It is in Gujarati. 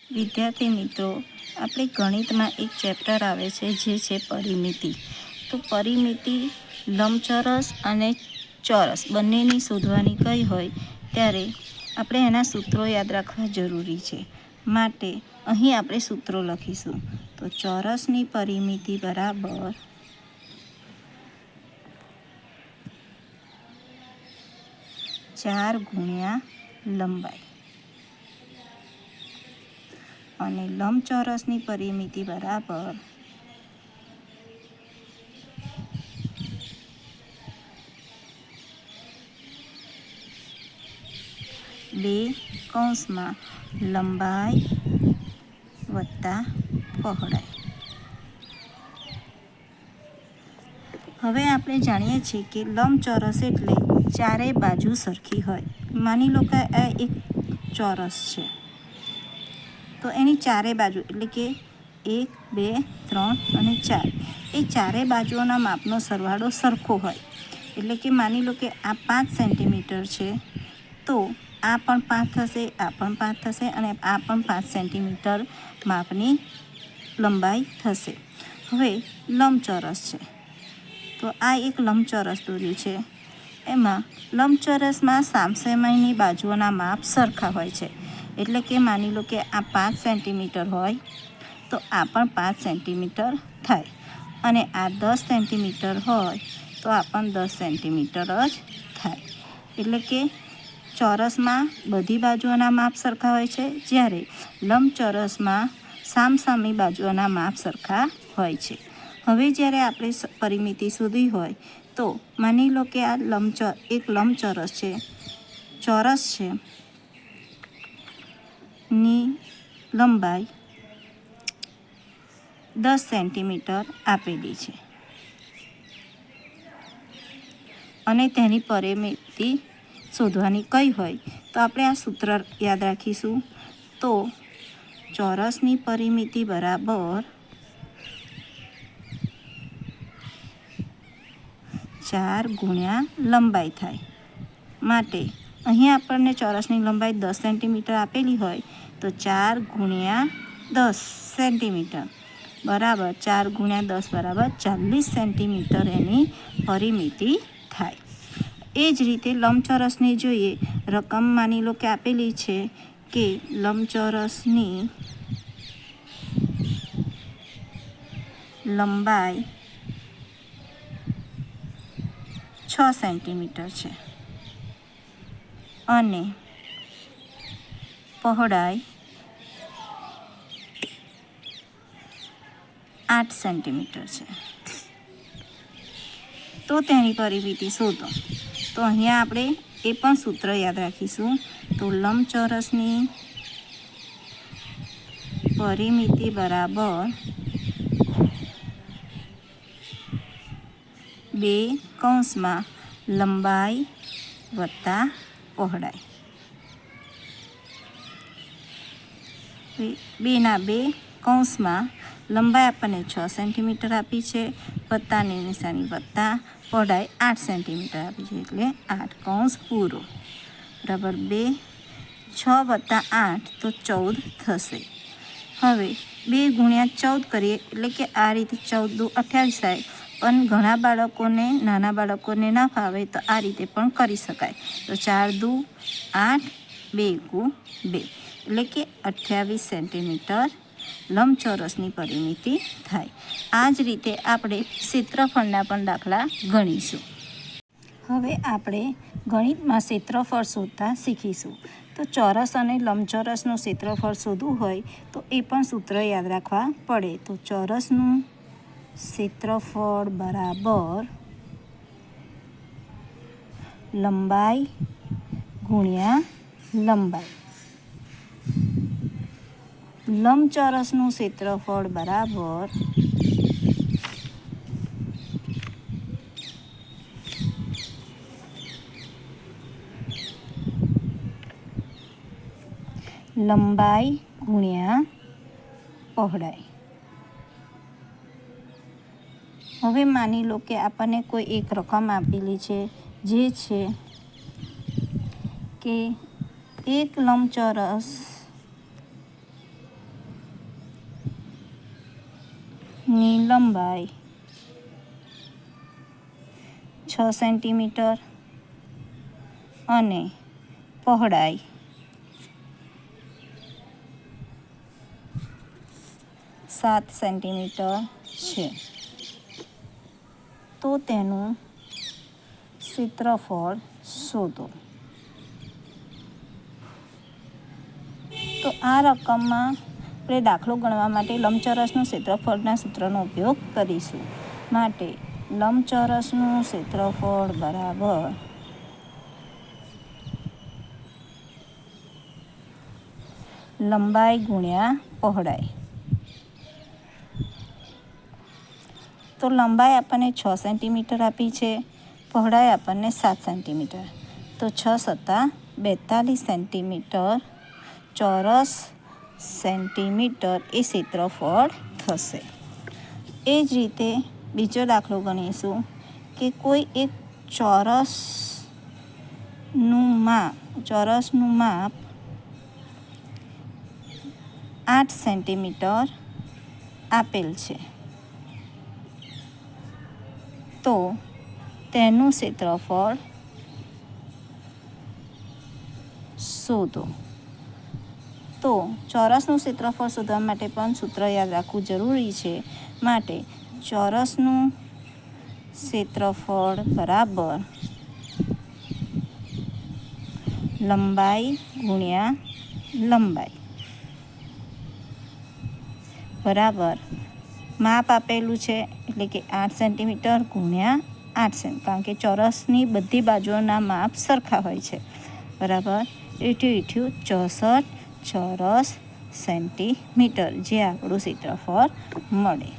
વિદ્યાર્થી મિત્રો, આપણે ગણિતમાં એક ચેપ્ટર આવે છે જે છે પરિમિતિ. તો પરિમિતિ લંબચોરસ અને ચોરસ બંનેની શોધવાની કઈ હોય ત્યારે આપણે એના સૂત્રો યાદ રાખવા જરૂરી છે. માટે અહીં આપણે સૂત્રો લખીશું. તો ચોરસની પરિમિતિ બરાબર 4 ગુણ્યા લંબાઈ અને લંબચોરસની પરિમિતિ બરાબર 2 કૌંસમાં લંબાઈ વત્તા પહોળાઈ. હવે આપણે જાણીએ છીએ કે લંબચોરસ એટલે ચારેય બાજુ સરખી હોય. માની લો કે આ એક ચોરસ છે, તો એની ચારેય બાજુ એટલે કે 1, 2, 3 અને 4 એ ચારેય બાજુઓના માપનો સરવાળો સરખો હોય. એટલે કે માની લો કે આ 5 સેન્ટીમીટર છે, તો આ પણ 5 થશે, આ પણ 5 થશે અને આ પણ 5 સેન્ટીમીટર માપની લંબાઈ થશે. હવે લંબચોરસ છે, તો આ એક લંબચોરસ દોર્યું છે. એમાં લંબચોરસમાં સામસામેની બાજુઓના માપ સરખા હોય છે. એટલે કે માની લો કે આ 5 સેન્ટીમીટર હોય, તો આ પણ 5 સેન્ટીમીટર થાય અને આ 10 સેન્ટીમીટર હોય, તો આ પણ 10 સેન્ટીમીટર જ થાય. એટલે કે ચોરસમાં બધી બાજુઓના માપ સરખા હોય છે, જ્યારે લંબચોરસમાં સામસામી બાજુઓના માપ સરખા હોય છે. હવે જ્યારે આપણે પરિમિતિ શોધવી હોય તો માની લો કે આ એક લંબચોરસ છે, ચોરસ છે ની લંબાઈ 10 સેન્ટીમીટર આપેલી છે અને તેની પરિમિતિ શોધવાની કઈ હોય તો આપણે આ સૂત્ર યાદ રાખીશું. તો ચોરસની પરિમિતિ બરાબર 4 ગુણ્યા લંબાઈ થાય. માટે અહીં આપણને ચોરસની લંબાઈ 10 સેન્ટીમીટર આપેલી હોય, તો 4 ગુણ્યા 10 સેન્ટીમીટર બરાબર 4 ગુણ્યા 10 બરાબર 40 સેન્ટીમીટર એની પરિમિતિ થાય. એ જ રીતે લંબચોરસની જોઈએ, રકમ માની લો કે આપેલી છે કે લંબચોરસની લંબાઈ 6 સેન્ટીમીટર છે અને પહોળાઈ 8 સેન્ટીમીટર છે. તો તેની પરિમિતિ શોધો. તો અહીંયા આપણે એ પણ સૂત્ર યાદ રાખીશું. તો લંબચોરસની પરિમિતિ બરાબર 2 કૌંસમાં લંબાઈ વત્તા પહોળાઈ. 2 કૌંસમાં લંબાઈ આપણને 6 સેન્ટીમીટર આપી છે, વત્તાની નિશાની વત્તા, પહોળાઈ 8 સેન્ટીમીટર આપી છે, એટલે 8 કૌંસ પૂરો બરાબર 2, 6 વત્તા 8 તો 14 થશે. હવે 2 ગુણ્યા 14 કરીએ એટલે કે આ રીતે 14 દુ 28 થાય. પણ ઘણા બાળકોને, નાના બાળકોને ના ફાવે તો આ રીતે પણ કરી શકાય. તો 4 દુ 8, 2 ગુ 2 એટલે કે 28 સેન્ટીમીટર લંબચોરસની પરિમિતિ થાય. આ જ રીતે આપણે ક્ષેત્રફળના પણ દાખલા ગણીશું. હવે આપણે ગણિતમાં ક્ષેત્રફળ શોધતા શીખીશું. તો ચોરસ અને લંબચોરસનું ક્ષેત્રફળ શોધવું હોય તો એ પણ સૂત્ર યાદ રાખવા પડે. તો ચોરસનું ક્ષેત્રફળ બરાબર લંબાઈ ગુણ્યા લંબાઈ. લંબચોરસનું ક્ષેત્રફળ બરાબર લંબાઈ ગુણ્યા પહોળાઈ. હવે માની લો કે આપણને કોઈ એક રકમ આપેલી છે, જે છે કે એક લંબચોરસ ની લંબાઈ 6 સેન્ટીમીટર અને પહોળાઈ 7 સેન્ટીમીટર છે, તો તેનું ક્ષેત્રફળ શોધો. તો આ રકમમાં આપણે દાખલો ગણવા માટે લંબચોરસનું ક્ષેત્રફળના સૂત્રનો ઉપયોગ કરીશું. માટે લંબચોરસનું ક્ષેત્રફળ બરાબર લંબાઈ ગુણ્યા પહોળાઈ. તો લંબાઈ આપણને 6 સેન્ટીમીટર આપી છે, પહોળાઈ આપણને 7 સેન્ટીમીટર. તો 6 × 42 સેન્ટીમીટર ચોરસ સેન્ટીમીટર એ ક્ષેત્રફળ થશે. એ જ રીતે બીજો દાખલો ગણીશું કે કોઈ એક ચોરસનું માપ 8 સેન્ટીમીટર આપેલ છે, તો તેનું ક્ષેત્રફળ શોધો. તો ચોરસનું ક્ષેત્રફળ શોધવા માટે પણ સૂત્ર યાદ રાખવું જરૂરી છે. માટે ચોરસનું ક્ષેત્રફળ બરાબર લંબાઈ ગુણ્યા લંબાઈ બરાબર માપ આપેલું છે એટલે કે 8 સેન્ટીમીટર ગુણ્યા 8 સેન્ટી, કારણ કે ચોરસની બધી બાજુઓના માપ સરખા હોય છે. બરાબર 64 ચોરસ સેન્ટીમીટર, જે આપણું ક્ષેત્રફળ મળે.